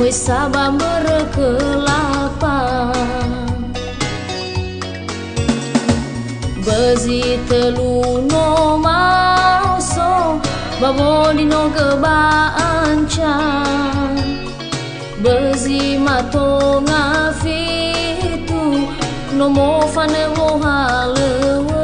Moi sabah berkelapa Bezi telu no mauso Baboni no kebaanca Bezi mato ngafitu No mo fane mo halewe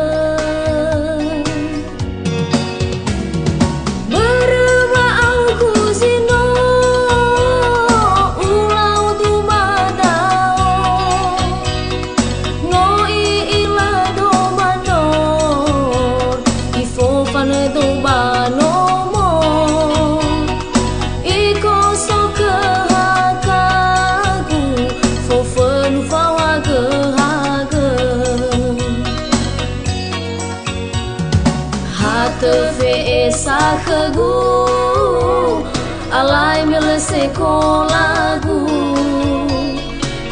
Tefe esa kegu alai mile sekolagu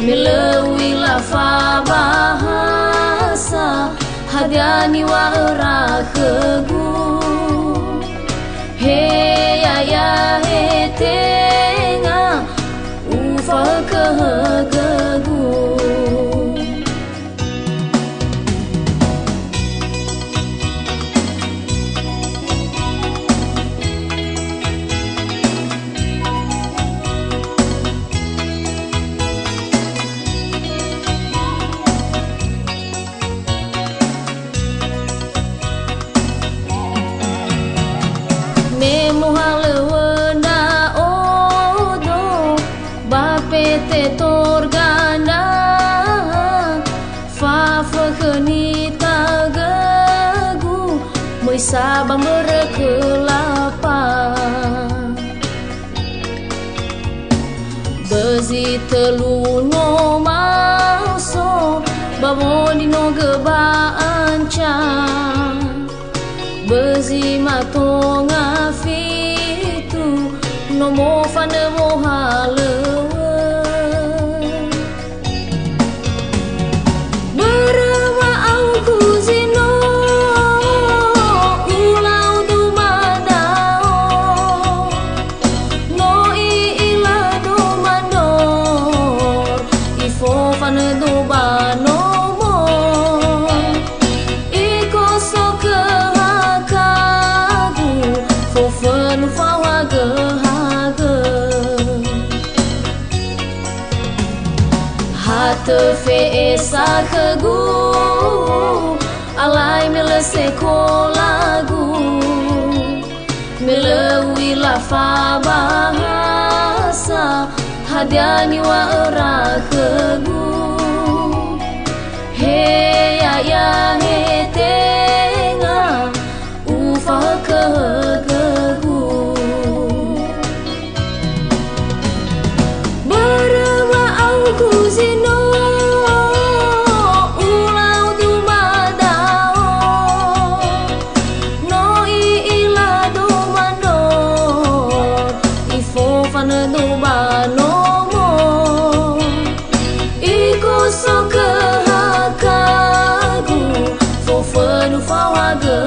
mile wila fa bahasa hadiani wa era kegu he ya he tenga ufa kegu Memo halewena odo bapete torgana fa fakhenita gagu moi sabah berkelapa Bezi telu no mauso baboni no gebaanca Bezi mato ngafitu no mo fane mo halewe Berema au kuzino ulau du madao No ila do manor ifo fane do bano Tefe esa kegu alai mile sekolagu mile wila fa bahasa hadiani wa era kegu he ya he tenga ufa kegu Berema au kuzino Iko so kehakagu fo fenu fawaga